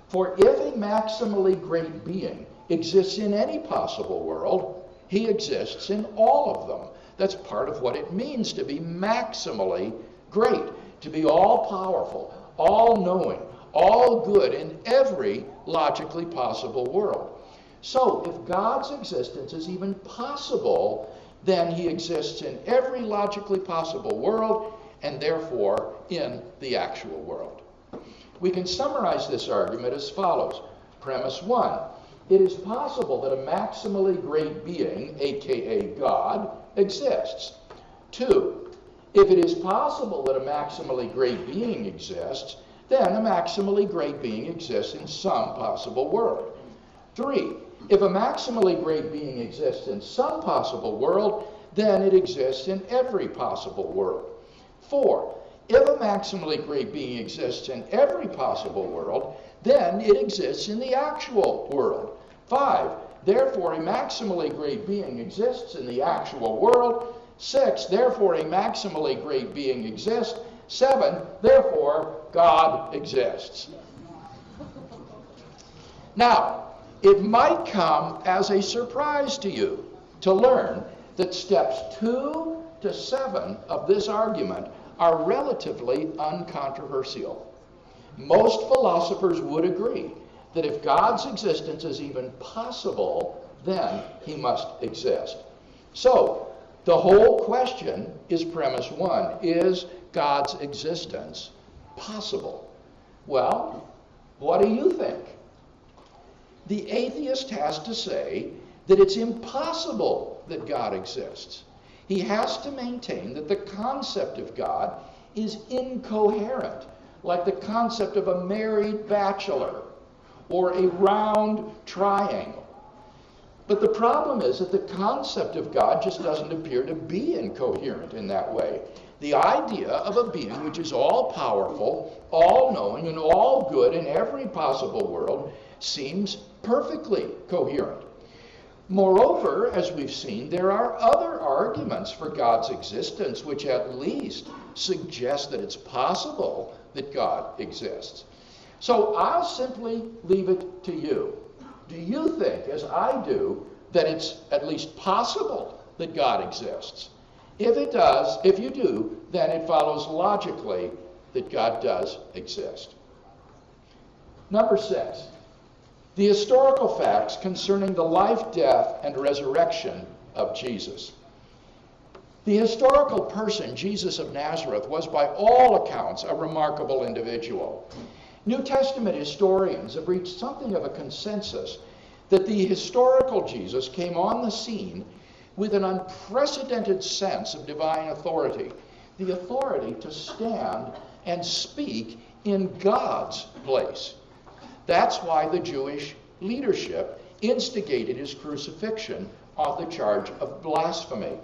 For if a maximally great being exists in any possible world, he exists in all of them. That's part of what it means to be maximally great, to be all-powerful, all-knowing, all-good in every logically possible world. So, if God's existence is even possible, then he exists in every logically possible world, and therefore in the actual world. We can summarize this argument as follows. Premise 1. It is possible that a maximally great being, aka God, exists. 2. If it is possible that a maximally great being exists, then a maximally great being exists in some possible world. 3. If a maximally great being exists in some possible world, then it exists in every possible world. 4. If a maximally great being exists in every possible world, then it exists in the actual world. 5. Therefore, a maximally great being exists in the actual world. 6. Therefore, a maximally great being exists. 7. Therefore, God exists. Now, it might come as a surprise to you to learn that steps 2 to 7 of this argument are relatively uncontroversial. Most philosophers would agree that if God's existence is even possible, then he must exist. So, the whole question is premise 1. Is God's existence possible? Well, what do you think? The atheist has to say that it's impossible that God exists. He has to maintain that the concept of God is incoherent, like the concept of a married bachelor or a round triangle. But the problem is that the concept of God just doesn't appear to be incoherent in that way. The idea of a being which is all-powerful, all-knowing, and all-good in every possible world seems perfectly coherent. Moreover, as we've seen, there are other arguments for God's existence which at least suggest that it's possible that God exists. So I'll simply leave it to you. Do you think, as I do, that it's at least possible that God exists? If you do, then it follows logically that God does exist. Number 6. The historical facts concerning the life, death, and resurrection of Jesus. The historical person, Jesus of Nazareth, was by all accounts a remarkable individual. New Testament historians have reached something of a consensus that the historical Jesus came on the scene with an unprecedented sense of divine authority, the authority to stand and speak in God's place. That's why the Jewish leadership instigated his crucifixion on the charge of blasphemy.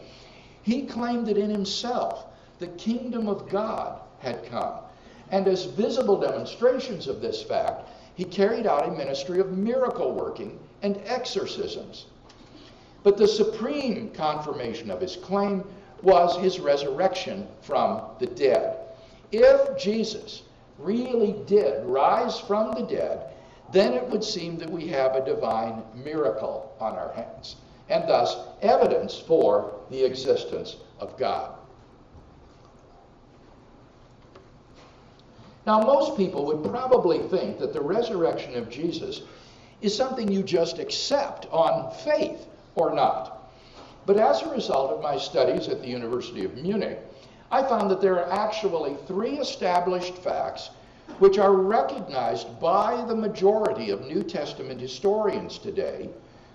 He claimed that in himself the kingdom of God had come. And as visible demonstrations of this fact, he carried out a ministry of miracle working and exorcisms. But the supreme confirmation of his claim was his resurrection from the dead. If Jesus really did rise from the dead, then it would seem that we have a divine miracle on our hands, and thus evidence for the existence of God. Now, most people would probably think that the resurrection of Jesus is something you just accept on faith or not. But as a result of my studies at the University of Munich, I found that there are actually 3 established facts which are recognized by the majority of New Testament historians today,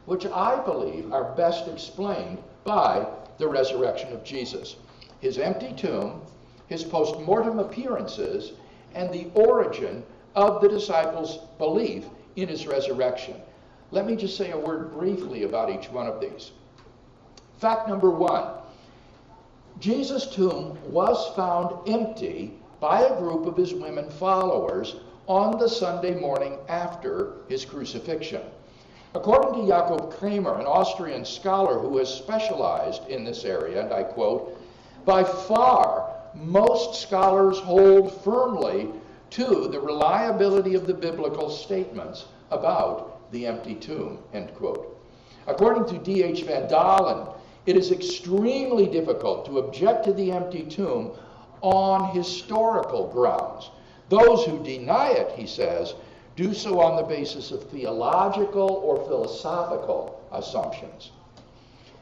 which I believe are best explained by the resurrection of Jesus: his empty tomb, his post-mortem appearances, and the origin of the disciples' belief in his resurrection. Let me just say a word briefly about each one of these. Fact number 1, Jesus' tomb was found empty by a group of his women followers on the Sunday morning after his crucifixion. According to Jakob Kramer, an Austrian scholar who has specialized in this area, and I quote, "By far, most scholars hold firmly to the reliability of the biblical statements about the empty tomb," end quote. According to D.H. Van Dalen, it is extremely difficult to object to the empty tomb on historical grounds. Those who deny it, he says, do so on the basis of theological or philosophical assumptions.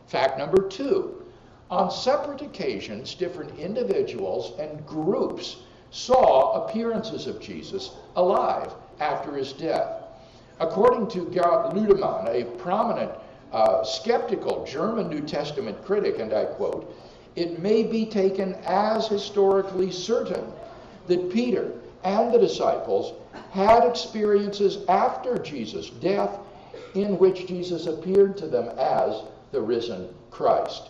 Fact number 2, on separate occasions, different individuals and groups saw appearances of Jesus alive after his death. According to Gerhard Ludemann, a prominent skeptical German New Testament critic, and I quote, "It may be taken as historically certain that Peter and the disciples had experiences after Jesus' death in which Jesus appeared to them as the risen Christ."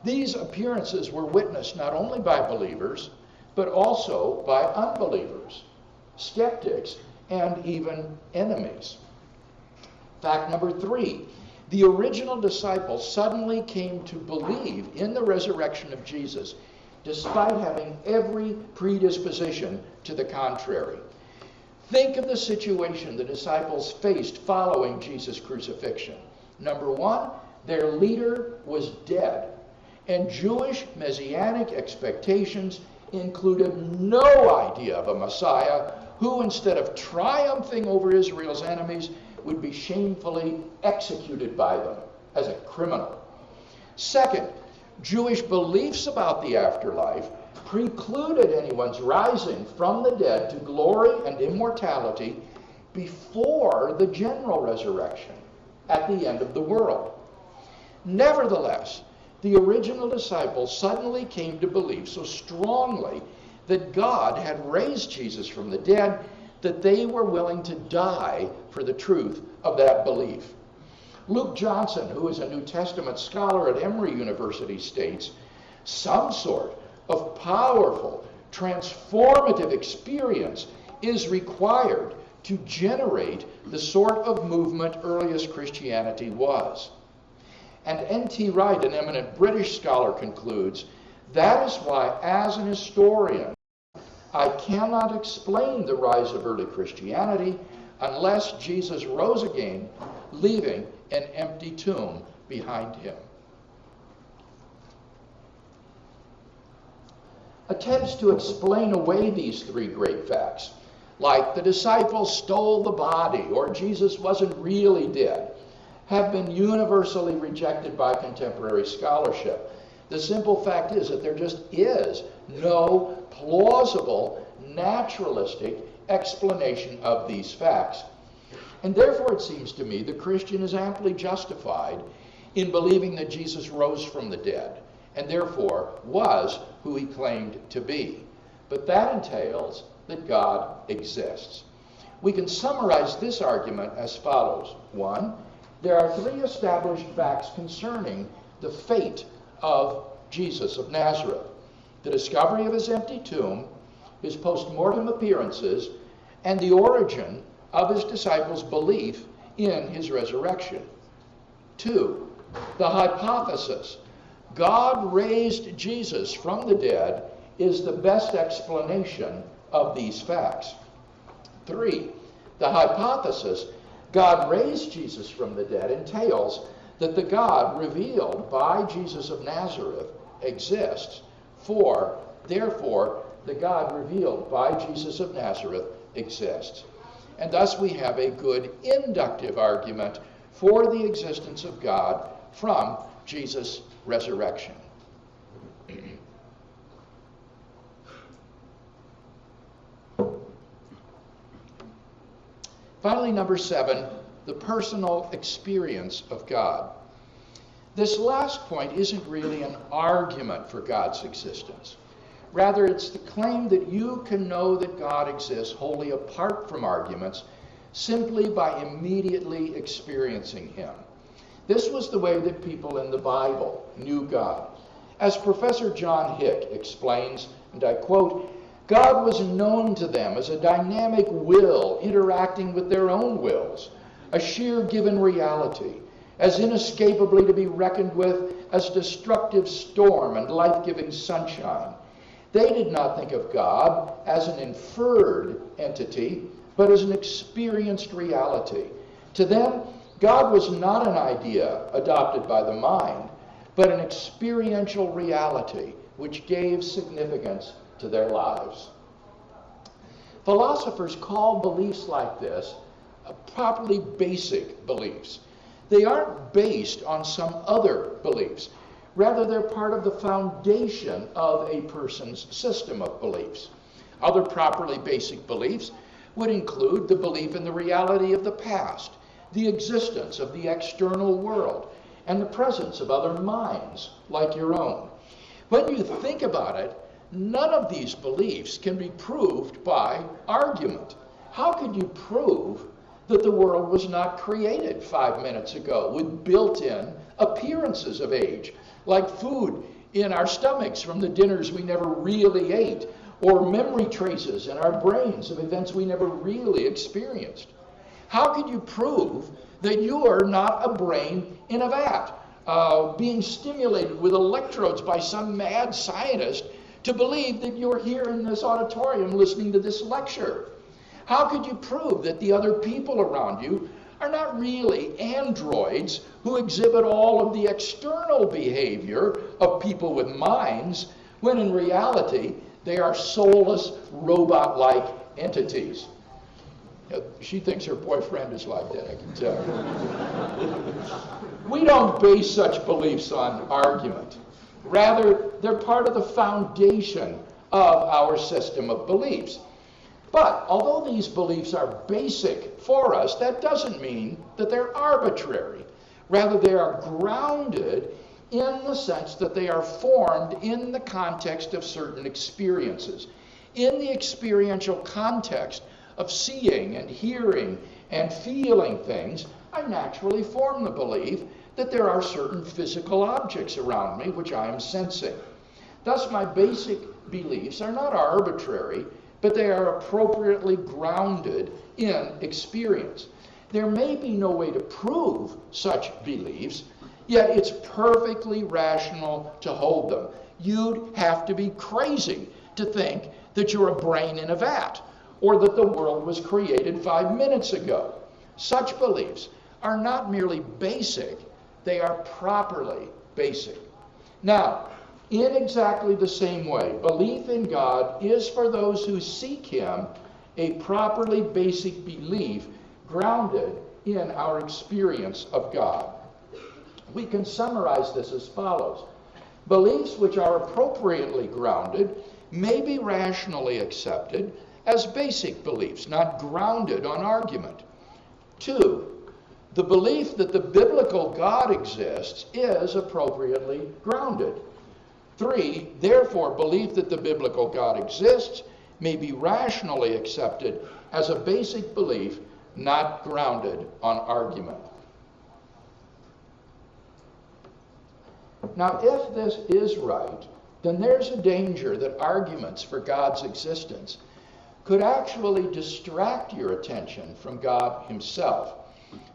These appearances were witnessed not only by believers, but also by unbelievers, skeptics, and even enemies. Fact number 3, the original disciples suddenly came to believe in the resurrection of Jesus, despite having every predisposition to the contrary. Think of the situation the disciples faced following Jesus' crucifixion. Number 1, their leader was dead, and Jewish messianic expectations included no idea of a Messiah who, instead of triumphing over Israel's enemies, would be shamefully executed by them as a criminal. Second, Jewish beliefs about the afterlife precluded anyone's rising from the dead to glory and immortality before the general resurrection at the end of the world. Nevertheless, the original disciples suddenly came to believe so strongly that God had raised Jesus from the dead that they were willing to die for the truth of that belief. Luke Johnson, who is a New Testament scholar at Emory University, states, "Some sort of powerful, transformative experience is required to generate the sort of movement earliest Christianity was." And N.T. Wright, an eminent British scholar, concludes, "That is why, as an historian, I cannot explain the rise of early Christianity unless Jesus rose again, leaving an empty tomb behind him." Attempts to explain away these 3 great facts, like the disciples stole the body or Jesus wasn't really dead, have been universally rejected by contemporary scholarship. The simple fact is that there just is no plausible, naturalistic explanation of these facts. And therefore, it seems to me, the Christian is amply justified in believing that Jesus rose from the dead, and therefore was who he claimed to be. But that entails that God exists. We can summarize this argument as follows. 1, there are 3 established facts concerning the fate of Jesus of Nazareth: the discovery of his empty tomb, his post-mortem appearances, and the origin of his disciples' belief in his resurrection. 2, the hypothesis, God raised Jesus from the dead, is the best explanation of these facts. 3, the hypothesis, God raised Jesus from the dead, entails that the God revealed by Jesus of Nazareth exists, therefore, the God revealed by Jesus of Nazareth exists. And thus we have a good inductive argument for the existence of God from Jesus' resurrection. Finally, number 7, the personal experience of God. This last point isn't really an argument for God's existence. Rather, it's the claim that you can know that God exists wholly apart from arguments, simply by immediately experiencing him. This was the way that people in the Bible knew God. As Professor John Hick explains, and I quote, God was known to them as a dynamic will interacting with their own wills, a sheer given reality, as inescapably to be reckoned with as destructive storm and life-giving sunshine. They did not think of God as an inferred entity, but as an experienced reality. To them, God was not an idea adopted by the mind, but an experiential reality which gave significance to their lives. Philosophers call beliefs like this properly basic beliefs. They aren't based on some other beliefs. Rather, they're part of the foundation of a person's system of beliefs. Other properly basic beliefs would include the belief in the reality of the past, the existence of the external world, and the presence of other minds like your own. When you think about it, none of these beliefs can be proved by argument. How could you prove that the world was not created 5 minutes ago with built-in appearances of age, like food in our stomachs from the dinners we never really ate, or memory traces in our brains of events we never really experienced? How could you prove that you are not a brain in a vat, being stimulated with electrodes by some mad scientist to believe that you're here in this auditorium listening to this lecture? How could you prove that the other people around you are not really androids who exhibit all of the external behavior of people with minds, when in reality they are soulless, robot-like entities? She thinks her boyfriend is like that, I can tell. We don't base such beliefs on argument. Rather, they're part of the foundation of our system of beliefs. But although these beliefs are basic for us, that doesn't mean that they're arbitrary. Rather, they are grounded in the sense that they are formed in the context of certain experiences. In the experiential context of seeing and hearing and feeling things, I naturally form the belief that there are certain physical objects around me which I am sensing. Thus, my basic beliefs are not arbitrary, but they are appropriately grounded in experience. There may be no way to prove such beliefs, yet it's perfectly rational to hold them. You'd have to be crazy to think that you're a brain in a vat, or that the world was created 5 minutes ago. Such beliefs are not merely basic, they are properly basic. Now, in exactly the same way, belief in God is for those who seek him a properly basic belief grounded in our experience of God. We can summarize this as follows. Beliefs which are appropriately grounded may be rationally accepted as basic beliefs, not grounded on argument. 2, The belief that the biblical God exists is appropriately grounded. 3, therefore, belief that the biblical God exists may be rationally accepted as a basic belief not grounded on argument. Now, if this is right, then there's a danger that arguments for God's existence could actually distract your attention from God himself.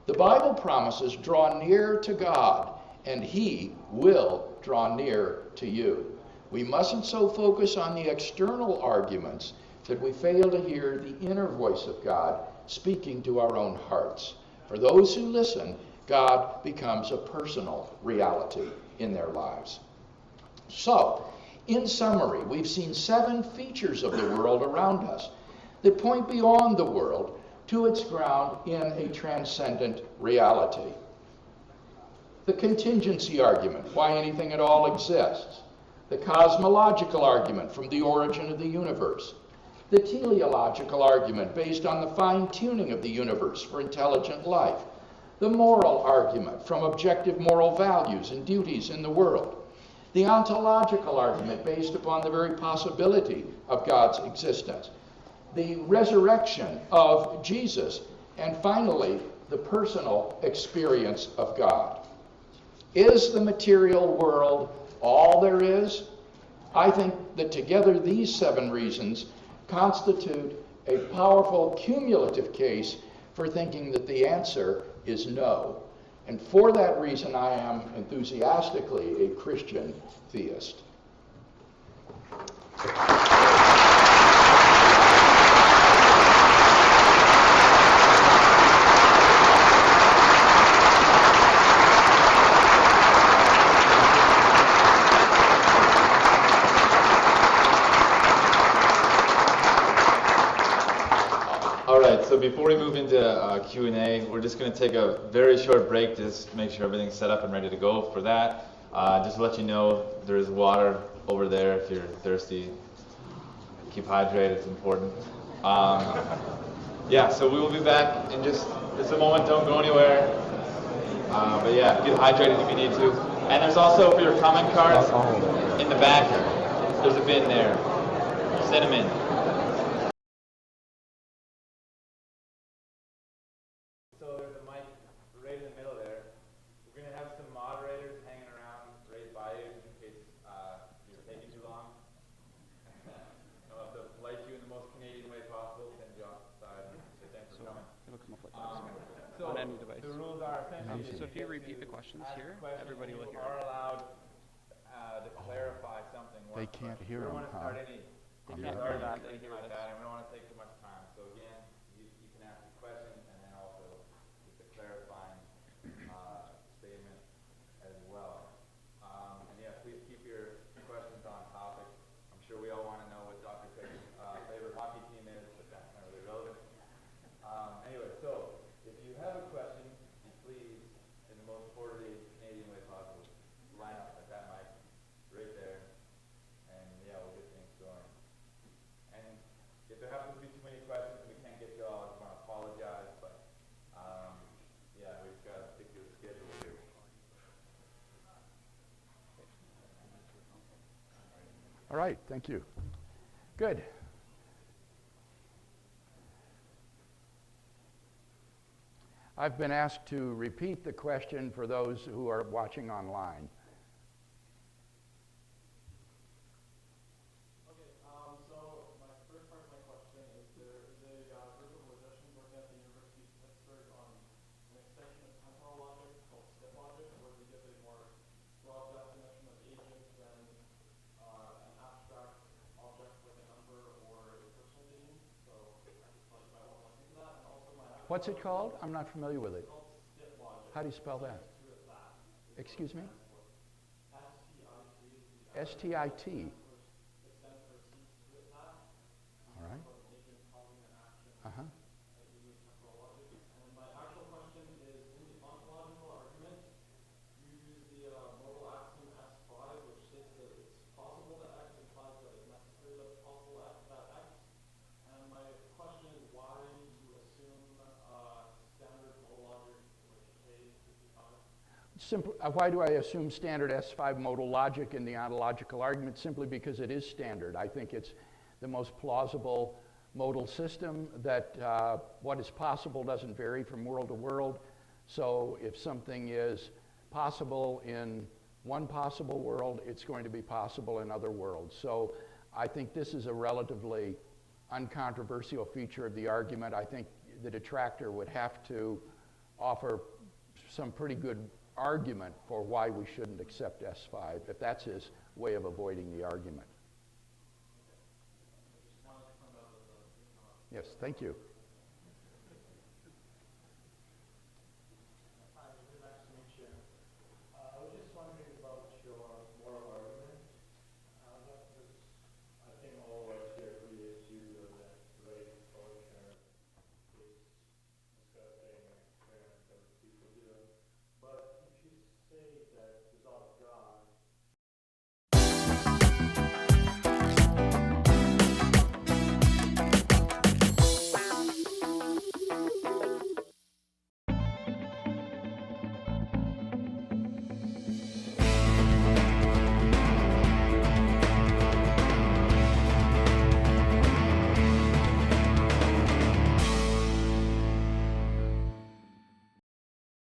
The Bible promises, draw near to God, and he will draw near to you. We mustn't so focus on the external arguments that we fail to hear the inner voice of God speaking to our own hearts. For those who listen, God becomes a personal reality in their lives. So, in summary, we've seen 7 features of the world around us that point beyond the world to its ground in a transcendent reality. The contingency argument, why anything at all exists. The cosmological argument, from the origin of the universe. The teleological argument, based on the fine-tuning of the universe for intelligent life. The moral argument, from objective moral values and duties in the world. The ontological argument, based upon the very possibility of God's existence. The resurrection of Jesus. And finally, the personal experience of God. Is the material world all there is? I think that together these 7 reasons constitute a powerful cumulative case for thinking that the answer is no. And for that reason, I am enthusiastically a Christian theist. So before we move into Q&A, we're just going to take a very short break to just make sure everything's set up and ready to go for that. Just to let you know, there is water over there if you're thirsty. Keep hydrated, it's important. Yeah, so we will be back in just a moment. Don't go anywhere. But yeah, get hydrated if you need to. And there's also, for your comment cards, in the back, there's a bin there. Send them in. So if you repeat the questions here, everybody will hear. Are allowed to clarify something. They can't hear them, huh? They can't hear that. They hear like this. that, and we don't want to take too much time. So again, you can ask the question and then also just a clarifying statement as well. And yeah, please keep your questions on topic. I'm sure we all want to know what Dr. Fick's favorite hockey team is, but that's not really relevant. Anyway, so if you have a question, please, in the most orderly Canadian way possible, line up at that mic right there, and yeah, we'll get things going. And if there happens to be too many questions and we can't get to all, I just want to apologize, but yeah, we've got to stick to the schedule here. All right, thank you. Good. I've been asked to repeat the question for those who are watching online. Okay, so my first part of my question is there is a group of logicians working at the University of Pittsburgh on an extension of temporal logic called step logic, where they give a more broad definition of agents than an abstract object like a number or a personal being. So I just thought you might want to look into that. And also my What's it called? I'm not familiar with it. it's called step logic. How do you spell that? Excuse me? S-T-I-T. All right. Uh-huh. And my actual question is, in the ontological argument, you use the modal axiom S5, which states that it's possible that X implies that it's necessary that it's possible that X. And my question is, why you assume standard modal logic, which Why do I assume standard S5 modal logic in the ontological argument? Simply because it is standard. I think it's the most plausible modal system, that what is possible doesn't vary from world to world. So if something is possible in one possible world, it's going to be possible in other worlds. So I think this is a relatively uncontroversial feature of the argument. I think the detractor would have to offer some pretty good argument for why we shouldn't accept S5, if that's his way of avoiding the argument. Yes, thank you.